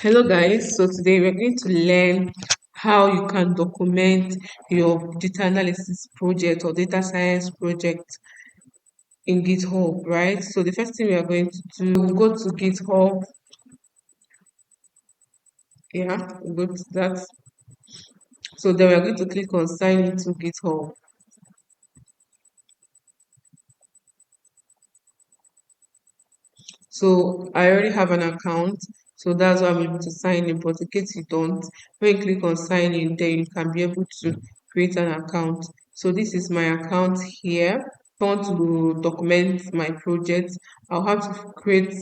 Hello guys, so today we're going to learn how you can document your data analysis project or data science project in GitHub, right? So the first thing we are going to do, we'll go to GitHub, we'll go to that. So then we're going to click on sign into GitHub. So I already have an account, so that's why I'm able to sign in. But in case you don't, when you click on sign in, then you can be able to create an account. So this is my account here. If I want to document my project, I'll have to create,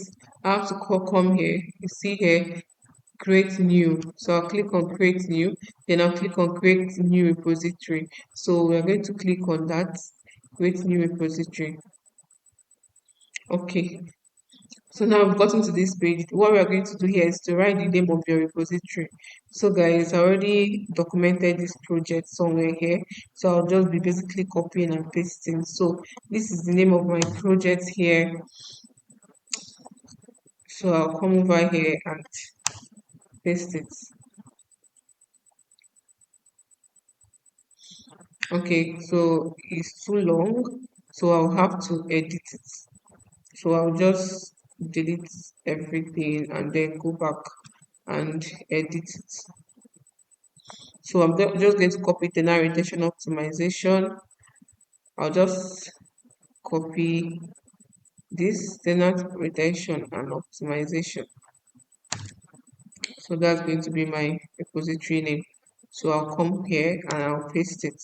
I have to come here. You see here, create new. So I'll click on create new, then I'll click on create new repository. So we're going to click on that, create new repository. Okay, so now we've gotten to this page. What we are going to do here is to write the name of your repository. So guys, I already documented this project somewhere here. So I'll just be basically copying and pasting. So this is the name of my project here. So I'll come over here and paste it. Okay, so it's too long. So I'll have to edit it. So I'll just delete everything and then go back and edit it. So I'm just going to copy tenor retention optimization. I'll just copy this tenant retention and optimization. So that's going to be my repository name. So I'll come here and I'll paste it.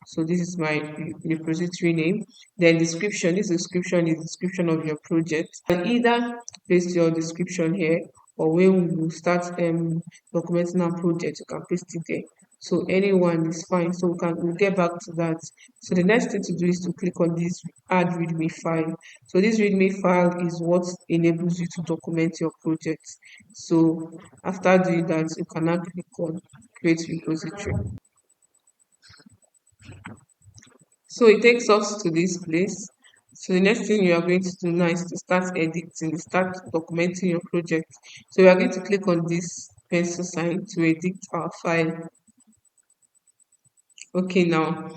So this is my repository name. Then description. This description is description of your project. And either paste your description here, or when we start documenting our project, you can paste it there. So anyone is fine. So we'll get back to that. So the next thing to do is to click on this add readme file. So this readme file is what enables you to document your project. So after doing that, you can now click on create repository. So it takes us to this place. So the next thing you are going to do now is to start editing, start documenting your project. So we are going to click on this pencil sign to edit our file. Okay, now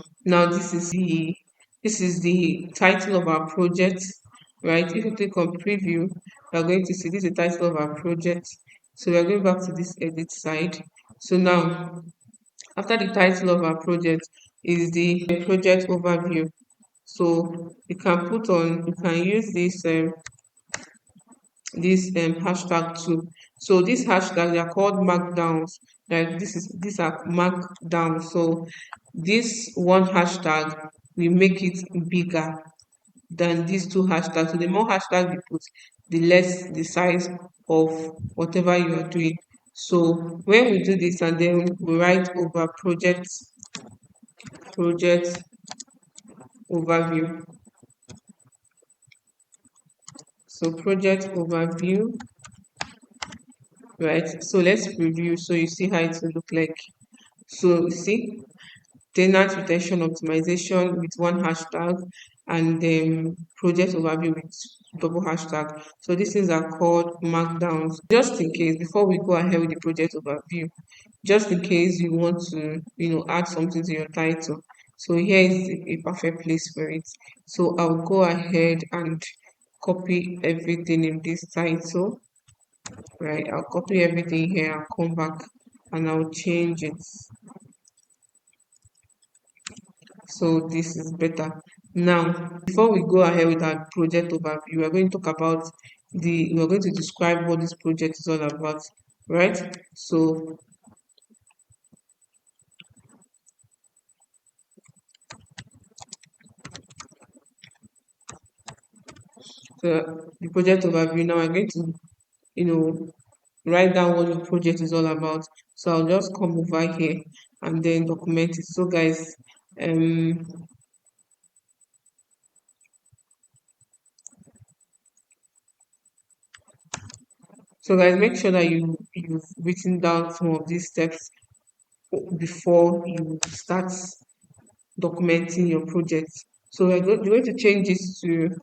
this is the title of our project, right? If you click on preview, we are going to see this is the title of our project. So we are going back to this edit side. So now after the title of our project is the project overview. So you can use this hashtag too. So this hashtag they are called markdowns. Like these are markdown. So this one hashtag we make it bigger than these two hashtags. So the more hashtag you put, the less the size of whatever you are doing. So when we do this and then we write over project overview. So project overview, right? So let's review so you see how it will look like. So you see tenant retention optimization with one hashtag and then project overview with double hashtag. So these things are called markdowns. Just in case, before we go ahead with the project overview, just in case you want to, add something to your title. So here is a perfect place for it. So I'll go ahead and copy everything in this title, right? I'll copy everything here. I'll come back and I'll change it. So this is better. Now, before we go ahead with our project overview, we're going to talk about we're going to describe what this project is all about, right? So the project overview, now I'm going to, you know, write down what the project is all about. So I'll just come over here and then document it. So guys, um make sure that you've written down some of these steps before you start documenting your project. So we're going to change this to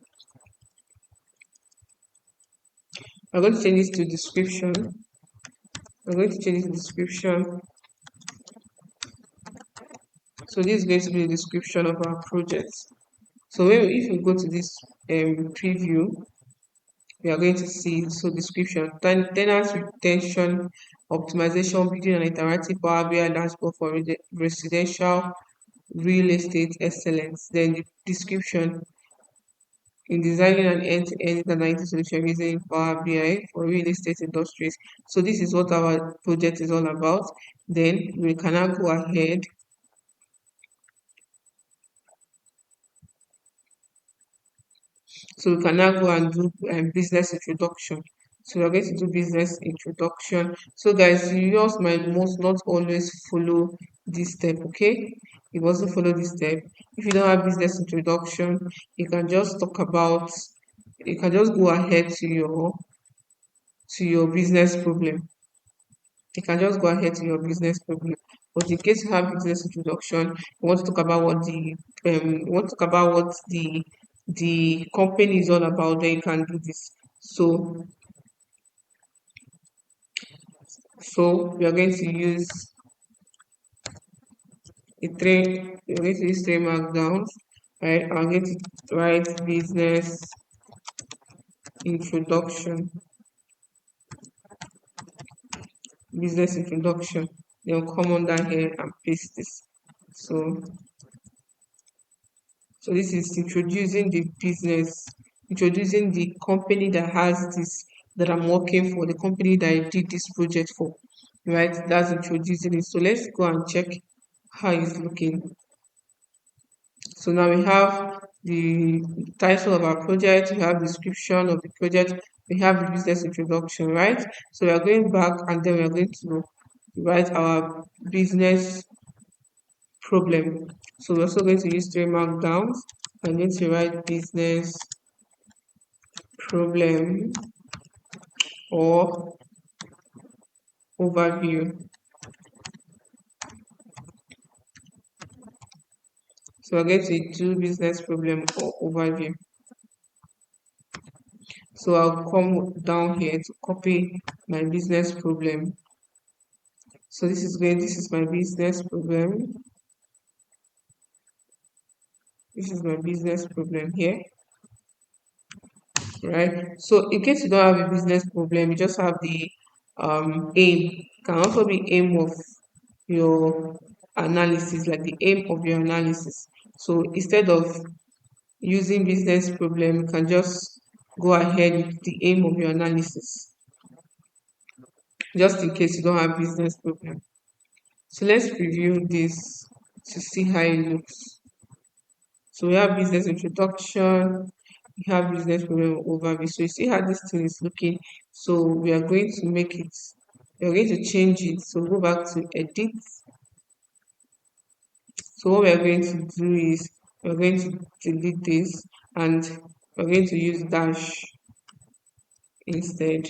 description. we're going to change the description. So this is going to be the description of our project. So if you go to this preview, we are going to see so description tenant retention optimization building an interactive Power BI dashboard for residential real estate excellence. Then the description in designing an end-to-end analytics solution using Power BI for real estate industries. So this is what our project is all about. Then we can now go ahead. So we can now go and do business introduction. So we're going to do business introduction. So guys, you just might most not always follow this step, okay? You must follow this step. If you don't have business introduction, you can just talk about, you can just go ahead to your business problem. You can just go ahead to your business problem. But in case you have business introduction, you want to talk about what you want to talk about what the company is all about, then you can do this. So we are going to use we're going to use three markdowns, right? I'm going to write introduction, business introduction. Then come on down here and paste this. So So this is introducing the business, introducing the company that has this that I'm working for, the company that I did this project for, right? That's introducing it. So let's go and check how it's looking. So now we have the title of our project, we have description of the project, we have the business introduction, right? So we are going back and then we are going to write our business problem. So we're also going to use three markdowns. I'm going to write business problem or overview. So we're going to do business problem or overview. So I'll come down here to copy my business problem. So this is my business problem. This is my business problem here, right? So in case you don't have a business problem, you just have the aim. Can also be aim of your analysis, like the aim of your analysis. So instead of using business problem, you can just go ahead with the aim of your analysis, just in case you don't have business problem. So let's preview this to see how it looks. So we have business introduction, we have business problem overview. So you see how this thing is looking. So we are going to make it, we are going to change it. So go back to edit. So what we are going to do is we're going to delete this and we're going to use dash instead.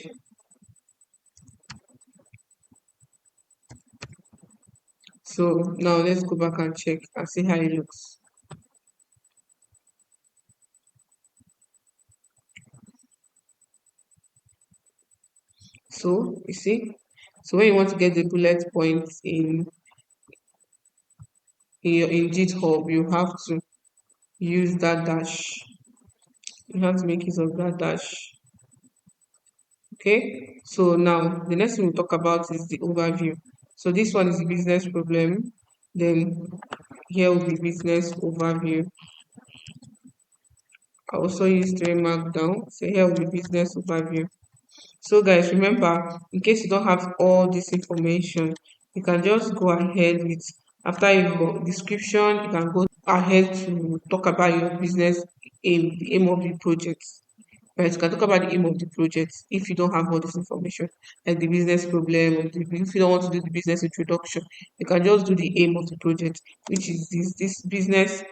So now let's go back and check and see how it looks. So you see, so when you want to get the bullet points in GitHub, you have to use that dash. You have to make use of that dash. Okay. So now the next thing we'll talk about is the overview. So this one is the business problem. Then here will be business overview. I also use three markdown. So here will be business overview. So guys, remember, in case you don't have all this information, you can just go ahead with, after your description, you can go ahead to talk about your business aim, the aim of the project. Right, you can talk about the aim of the project if you don't have all this information, like the business problem, or if you don't want to do the business introduction, you can just do the aim of the project, which is this business.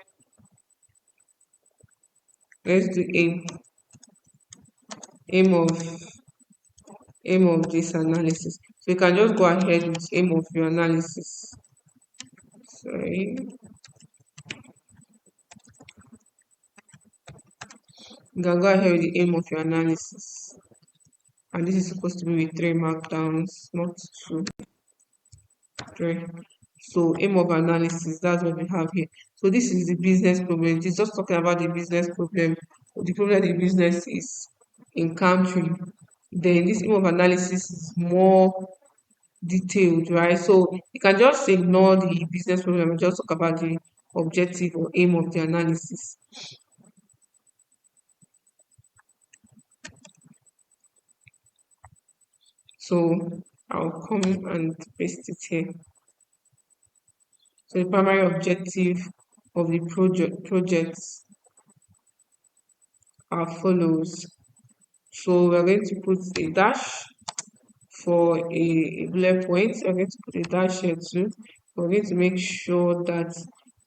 Let's do aim of aim of this analysis. So you can just go ahead with aim of your analysis. Sorry. You can go ahead with the aim of your analysis. and this is supposed to be with 3 markdowns, not 2, 3. So aim of analysis, that's what we have here. So this is the business problem. It's just talking about the business problem, the problem the business is encountering. Then this aim of analysis is more detailed, right? So you can just ignore the business problem and just talk about the objective or aim of the analysis. So I'll come and paste it here. So the primary objective of the projects are follows. So we're going to put a dash for a bullet point. We're going to put a dash here too. We're going to make sure that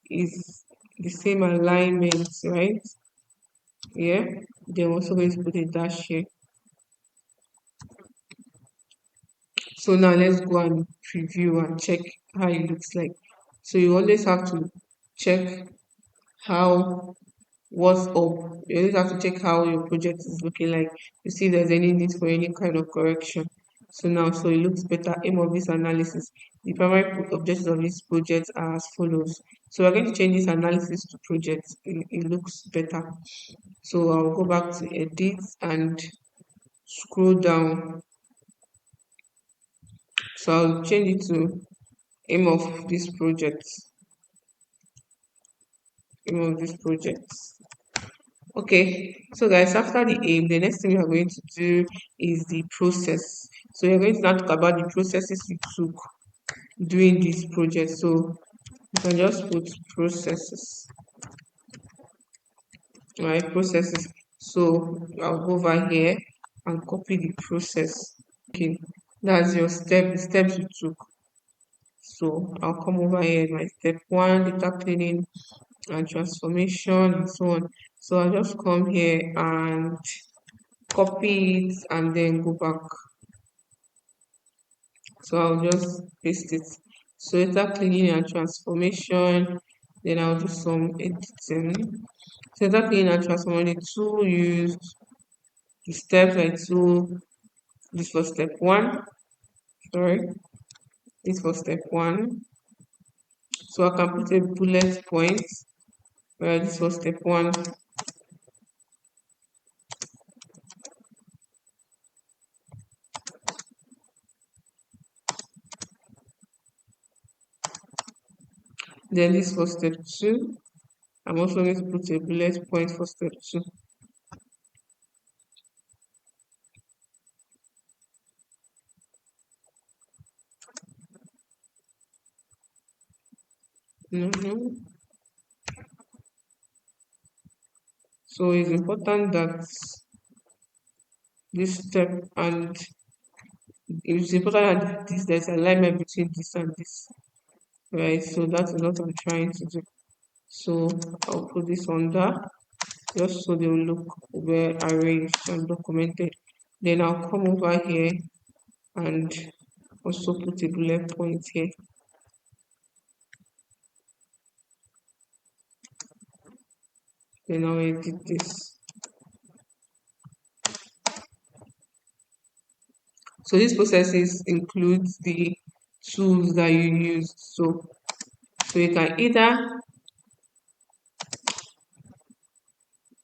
is the same alignment, right? Yeah. Then we're also going to put a dash here. So now let's go and preview and check how it looks like. So you always have to check how what's up. You always have to check how your project is looking like to see if there's any need for any kind of correction. So now, so it looks better. Aim of this analysis. The primary objectives of this project are as follows. So we're going to change this analysis to project. It looks better. So I'll go back to edit and scroll down. So I'll change it to aim of this project. Aim of this project. Okay, so guys, after the aim, the next thing we are going to do is the process. So we're going to now talk about the processes we took doing this project. So you can just put processes, right? Processes. So I'll go over here and copy the process. Okay, that's your step, the steps you took. So I'll come over here, my step 1, data cleaning and transformation and so on. So I'll just come here and copy it and then go back. So I'll just paste it. So data cleaning and transformation, then I'll do some editing. So data cleaning and transformation, the tool used, the steps I took, this was step 1, sorry, this was step 1. So I can put a bullet point, where this was step 1. Then this was step 2. I'm also going to put a bullet point for step 2. So it's important that this step and it's important that there's alignment between this and this, right? So that's what I'm trying to do. So I'll put this under just so they will look well arranged and documented. Then I'll come over here and also put a bullet point here. Then I'll edit this. So these processes include the tools that you use. So you can either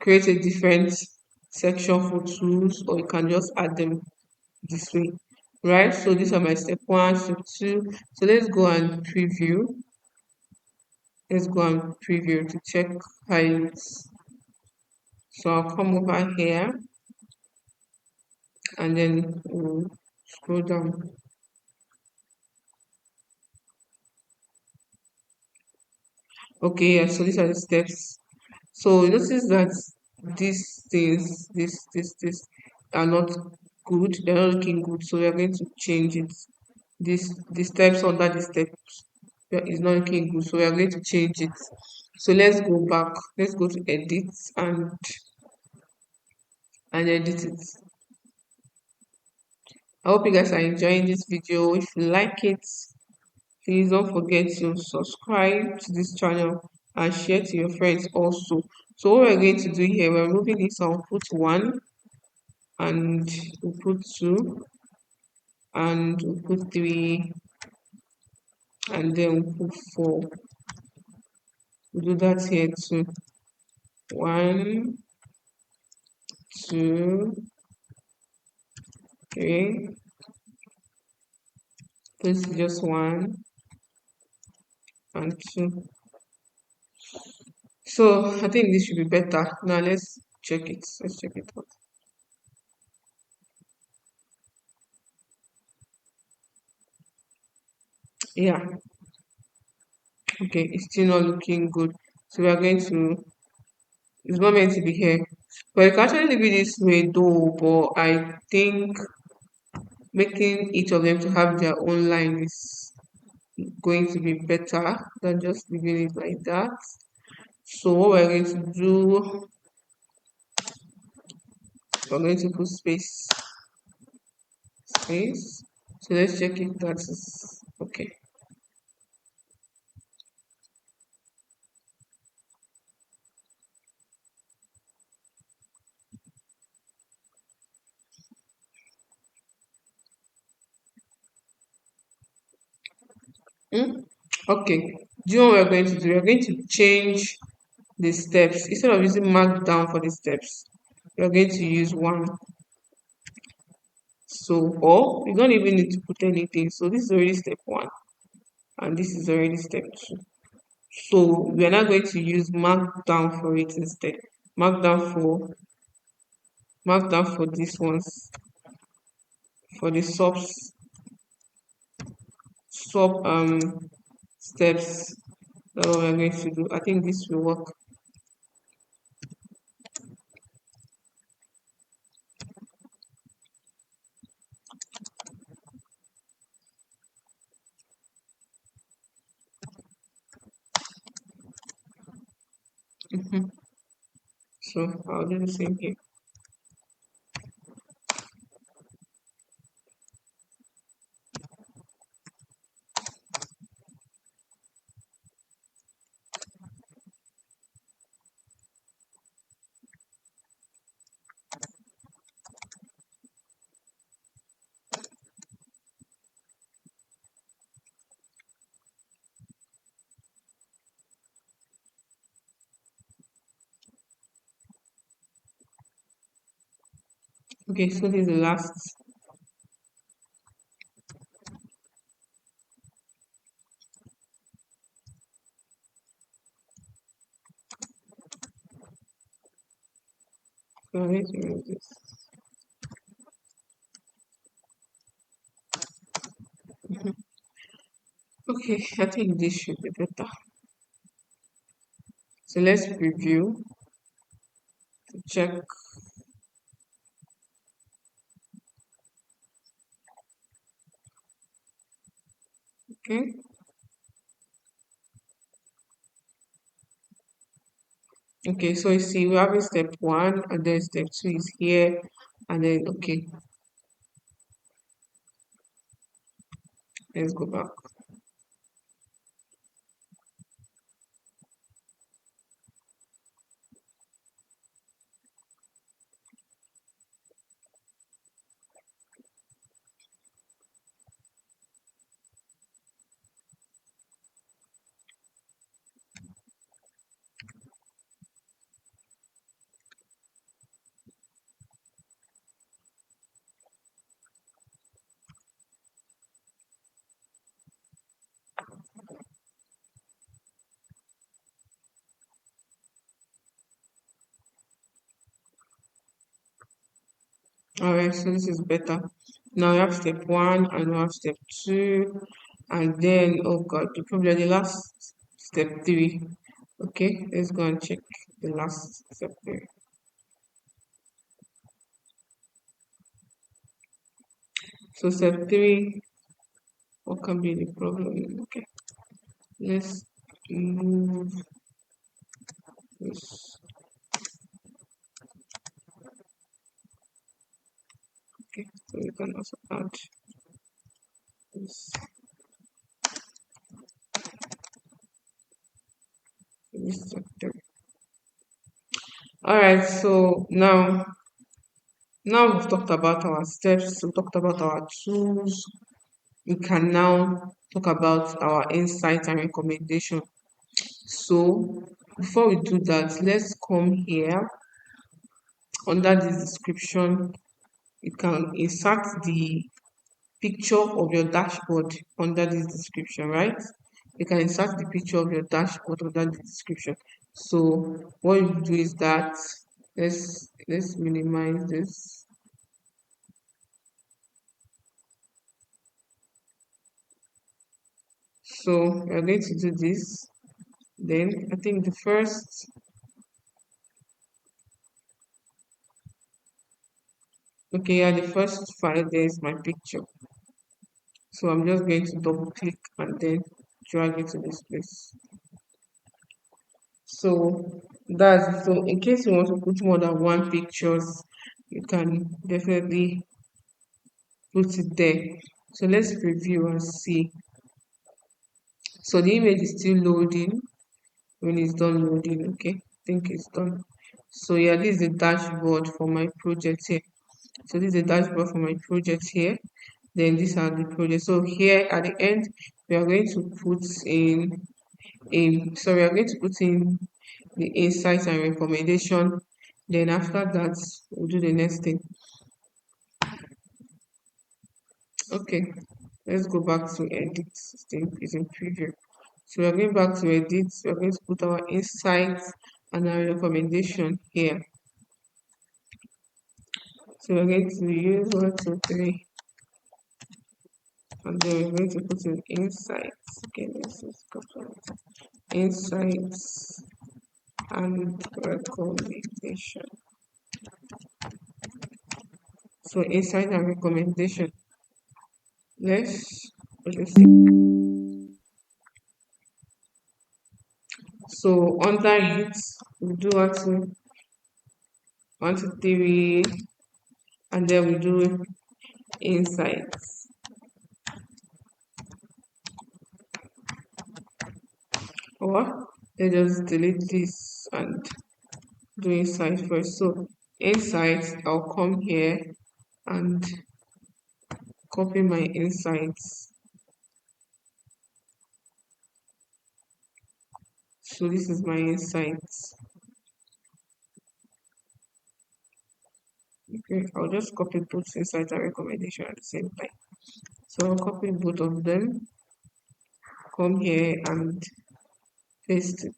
create a different section for tools or you can just add them this way, right? So these are my step 1, step 2. So let's go and preview. Let's go and preview to check how it looks. So I'll come over here and then we'll scroll down. Okay, yeah, so these are the steps. So notice that these things, this are not good. They're not looking good. So we are going to change it. The steps under the steps is not looking good. So we are going to change it. So let's go back. Let's go to edit and edit it. I hope you guys are enjoying this video. If you like it, please don't forget to subscribe to this channel and share to your friends also. So what we're going to do here, we're moving this on put 1 and we put 2, and we put 3, and then we put 4. We do that here too. 1, 2, 3. This is just 1 and 2. So I think this should be better. Now let's check it. Let's check it out. Yeah, okay, it's still not looking good. So we are going to, it's not meant to be here. But you can actually leave it this way though, but I think making each of them to have their own line is going to be better than just leaving it like that. So what we're going to do, we're going to put space, space. So let's check if that is okay. Hmm? Okay. Do you know what we're going to do? We're going to change the steps. Instead of using markdown for the steps, we're going to use 1. So, or you don't even need to put anything. So this is already step 1, and this is already step 2. So we are not going to use markdown for it instead. Markdown for markdown for these ones, for the sub steps. That's what we're going to do. I think this will work. Mhm. So I'll do the same here. Okay, so this is the last. So let's remove this. Okay, I think this should be better. So let's preview to check. Okay. Okay, so you see we have a step 1 and then step 2 is here, and then okay, let's go back. Alright, so this is better. Now we have step 1 and we have step 2, and then oh god, probably the last step 3. Okay, let's go and check the last step 3. So step 3, what can be the problem? Okay, let's move this. Okay, so we can also add this, this step 3. All right, so now Now we've talked about our steps, we talked about our tools. We can now talk about our insights and recommendation. So before we do that, let's come here under this description. You can insert the picture of your dashboard under this description, right? You can insert the picture of your dashboard under the description. So what you do is that let's minimize this. So we're going to do this. Then I think the first, okay, yeah, the first file there is my picture. So I'm just going to double click and then drag it to this place. So that's it. So in case you want to put more than one pictures, you can definitely put it there. So let's preview and see. So the image is still loading. When it's done loading, okay, I think it's done. So yeah, this is the dashboard for my project here. So this is the dashboard for my project here. Then these are the projects. So here at the end, we are going to put we are going to put in the insights and recommendation. Then after that, we'll do the next thing. Okay, let's go back to edit. It's in preview. So we're going back to edit. We're going to put our insights and our recommendation here. So we're going to use 1, 2, 3, and then we're going to put in insights. Okay, this is insights and recommendation. So insight and recommendation. Let's see. So under it, we do 1, 2, 1, 2, 3, and then we do insights. Or let's just delete this and do insights first. So insights, I'll come here and copy my insights. So this is my insights. Okay, I'll just copy both insights and recommendation at the same time. So I'll copy both of them, come here and paste it.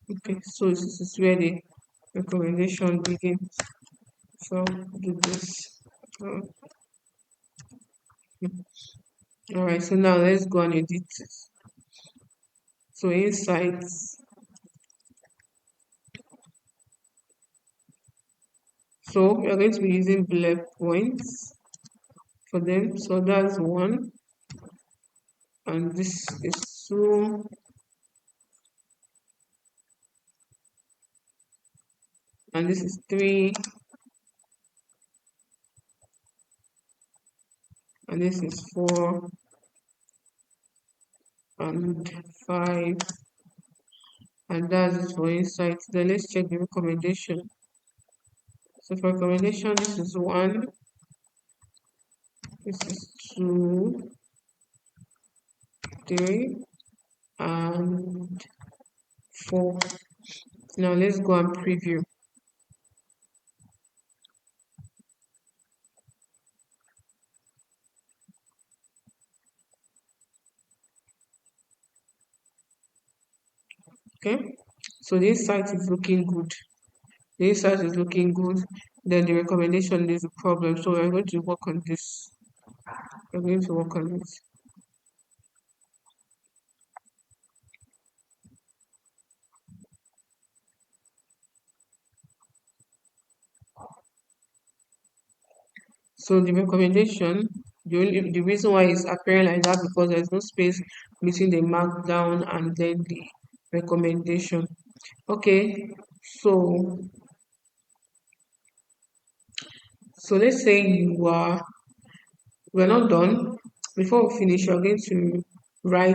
Okay, so this is where the recommendation begins. So do this. Uh, all right, so now let's go and edit it. So insights. So we are going to be using bullet points for them. So that's 1, and this is 2, and this is 3, and this is 4, and 5, and that's it for insights. Then let's check the recommendation. So for recommendation, this is 1, this is 2, 3, and 4. Now let's go and preview. Okay, so this site is looking good. This site is looking good. Then the recommendation is a problem. So we're going to work on this. We're going to work on it. So the recommendation, the reason why it's appearing like that because there's no space between the markdown and then the recommendation. Okay, so let's say we're not done. before we finish, we're going to we're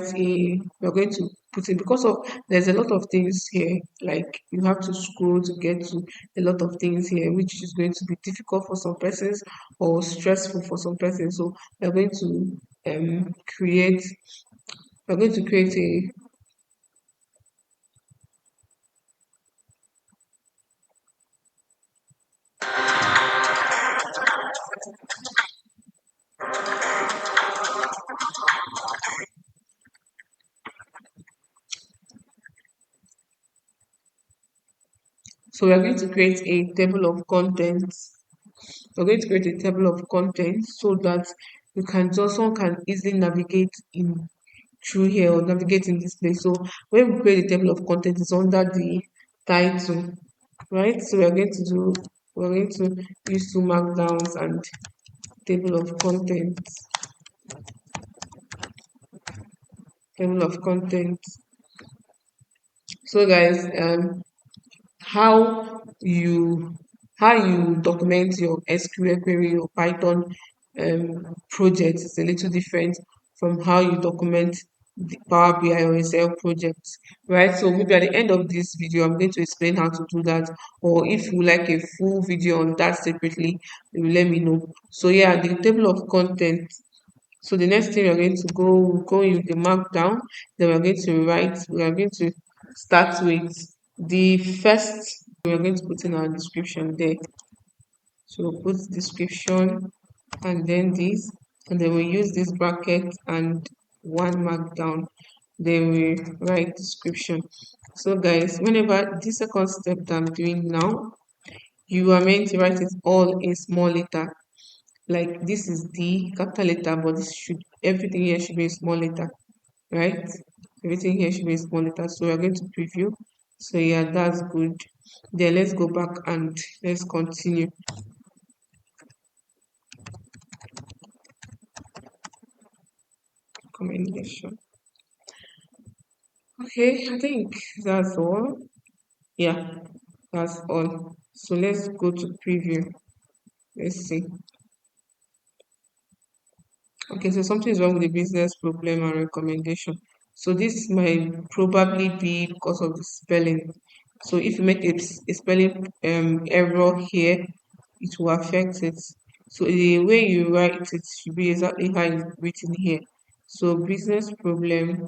going to put in, because of there's a lot of things here, like you have to scroll to get to a lot of things here, which is going to be difficult for some persons or stressful for some persons. So we're going to create, we're going to create a, so we're going to create a table of contents. We're going to create a table of contents so that you can just, someone can easily navigate in through here or navigate in this place. So when we create a table of contents, it's under the title, right? So we're going to use two markdowns and table of contents, table of contents. So guys, how you how you document your SQL query or Python project is a little different from how you document the Power BI or Excel projects, right? So maybe at the end of this video, I'm going to explain how to do that. Or if you like a full video on that separately, you will let me know. So yeah, the table of content. So the next thing we're going to go in the markdown, then we are going to start with the first, we're going to put in our description there. So we'll put description and then this, and then we use this bracket and one markdown. Then we write description. So guys, whenever this second step that I'm doing now, you are meant to write it all in small letter. Like this is the capital letter, but this should, everything here should be in small letter, right? Everything here should be in small letter. So we're going to preview. So yeah, that's good. Then let's go back and let's continue. Commendation. Okay, I think that's all. Yeah, that's all. So let's go to preview. Let's see. Okay, so something is wrong with the business problem and recommendation. So this might probably be because of the spelling. So if you make a spelling error here, it will affect it. So the way you write it should be exactly how it's written here. So business problem.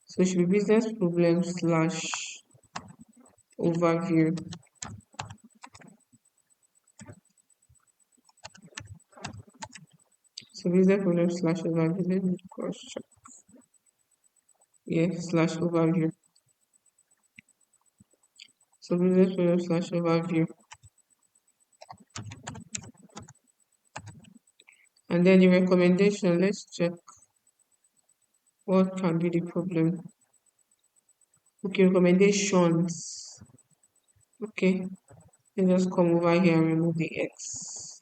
So it should be business problem slash overview. So business problem slash overview. Let me cross check. Yeah, slash overview. So business problem slash overview. And then the recommendation, let's check what can be the problem. Okay, recommendations. Okay, let's just come over here and remove the X.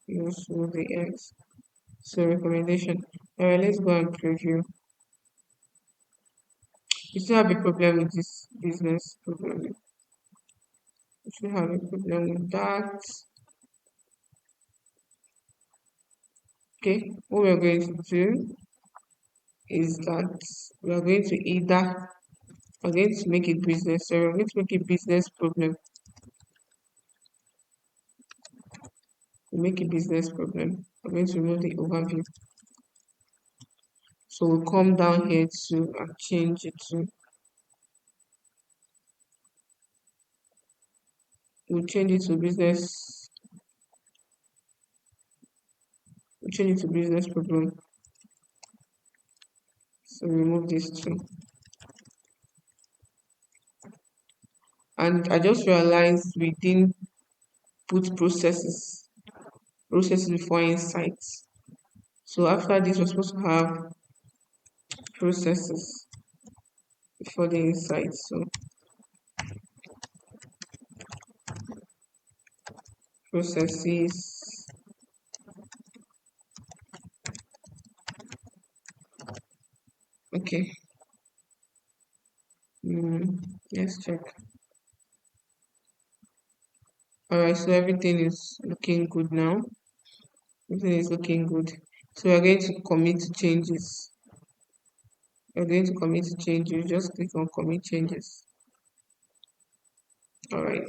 Just remove the X. So recommendation. Alright, let's go and preview. You still have a problem with this business problem. You still have a problem with that. Okay, what we're going to do is that we are going to either, we're going to make it business, so we're going to make a business problem. We make a business problem. I'm going to remove the overview. So we'll come down here to and change it to, we'll change it to business, we'll change it to business problem. So remove this too. And I just realized we didn't put processes before insights. So after this, we're supposed to have processes before the insights. So processes. Okay. Let's check. All right, so everything is looking good now. Everything is looking good. So we're going to commit changes. We're going to commit changes. Just click on commit changes. All right.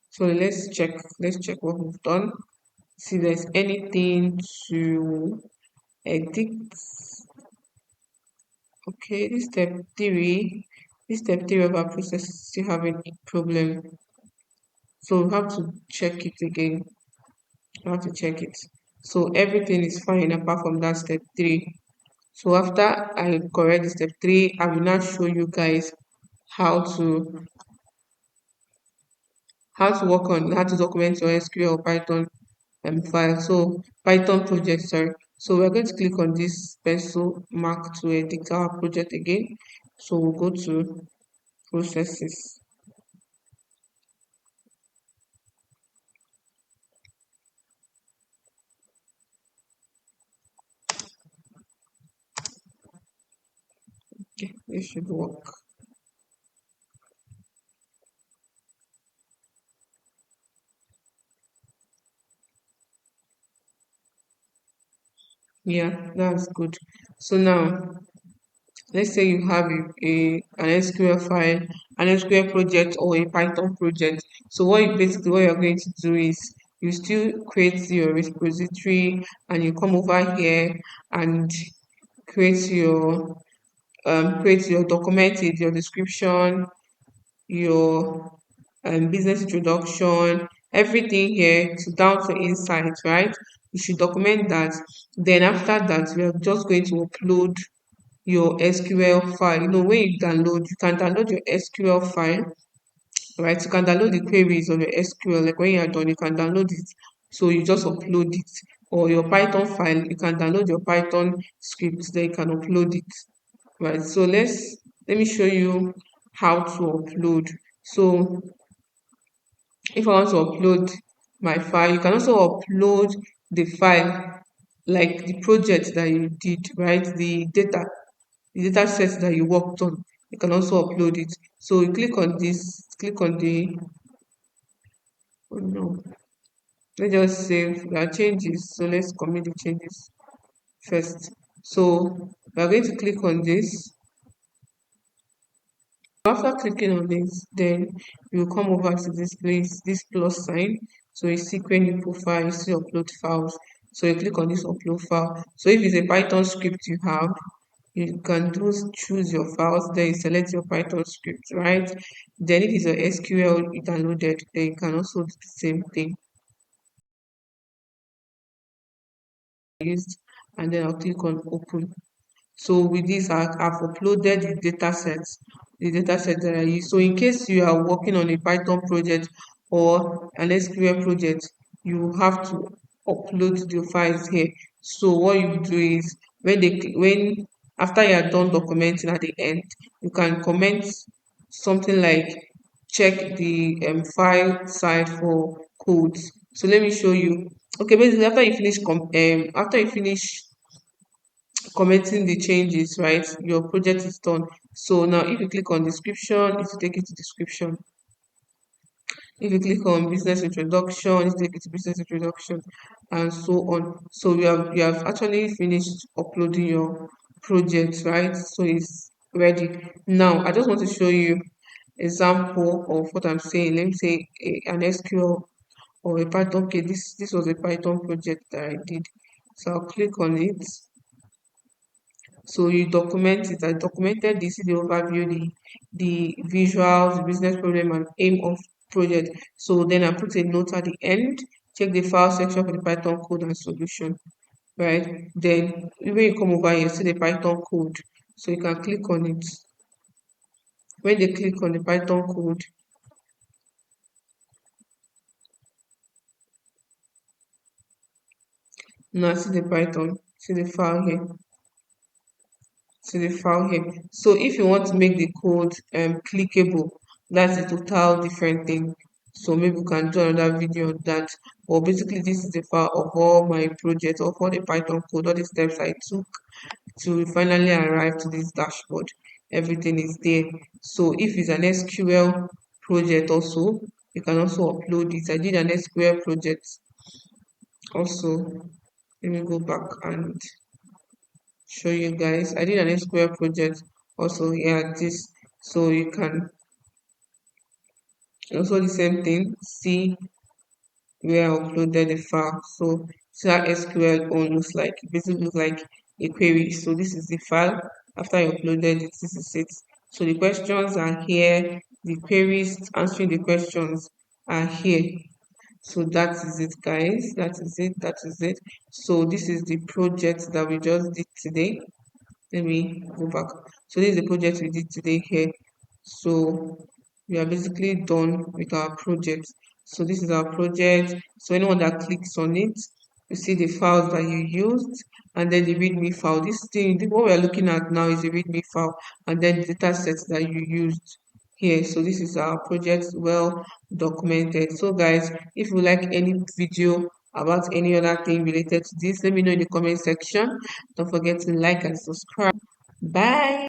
So let's check what we've done. See if there's anything to edit. Okay, this step three of our process is still having a problem. So we have to check it again. We have to check it. So everything is fine apart from that step three. So after I correct the step three, I will now show you guys how to work on how to document your SQL or Python file. So Python project, sorry. So we're going to click on this pencil mark to edit our project again. So we'll go to processes. Okay, this should work. Yeah, that's good. So now let's say you have an SQL file, an SQL project or a Python project. So what you're going to do is you still create your repository and you come over here and create your document, your description, your business introduction, everything here to down to insights, right? You should document that. Then after that, we are just going to upload your SQL file. You know, when you can download your SQL file, right? You can download the queries of your SQL. Like when you are done, you can download it. So you just upload it. Or your Python file, you can download your Python script, then you can upload it. Right. So let me show you how to upload. So if I want to upload my file, you can also upload the file like the project that you did, right? The data sets that you worked on. You can also upload it. So you click on this, click on the oh no. Let's just save our changes. So let's commit the changes first. So we are going to click on this. After clicking on it, then you come over to this place, this plus sign. So you see when you profile, you see upload files. So you click on this upload file. So if it's a Python script you have, you can choose your files, then you select your Python script, right? Then if it's your SQL you downloaded, then you can also do the same thing used, and then I'll click on open. So with this, I've uploaded the data set that I use. So in case you are working on a Python project or an SQL project, you have to upload the files here. So what you do is when after you are done documenting at the end, you can comment something like check the file side for codes. So let me show you. Okay, basically after you finish commenting the changes, right? Your project is done. So now if you click on description, it will take you to description. If you click on business introduction, it will take you to business introduction and so on. So you have actually finished uploading your project, right? So it's ready. Now I just want to show you example of what I'm saying. Let me say an SQL or a Python. Okay, this was a Python project that I did. So I'll click on it. So you document it. I documented this in the overview, the visuals, the business problem, and aim of project. So then I put a note at the end. Check the file section for the Python code and solution. Right. Then when you come over here, see the Python code. So you can click on it. When they click on the Python code, now see the Python, see the file here. To the file here. So if you want to make the code clickable, that's a total different thing. So maybe we can do another video on that. But basically, this is the file of all my projects, of all the Python code, all the steps I took to finally arrive to this dashboard. everything is there. So if it's an SQL project also, you can also upload it. I did an SQL project also. Let me go back and show you guys. I did an SQL project also here, this, so you can also the same thing, see where I uploaded the file. So that SQL almost like basically looks like a query. So this is the file. After I uploaded it, this is it. So the questions are here, the queries answering the questions are here. So that is it, guys. That is it. That is it. So this is the project that we just did today. Let me go back. So this is the project we did today here. So we are basically done with our project. So this is our project. So anyone that clicks on it, you see the files that you used and then the readme file. This thing, what we are looking at now is the readme file and then the data sets that you used here. So this is our project well documented. So guys, if you like any video about any other thing related to this, let me know in the comment section. Don't forget to like and subscribe. Bye.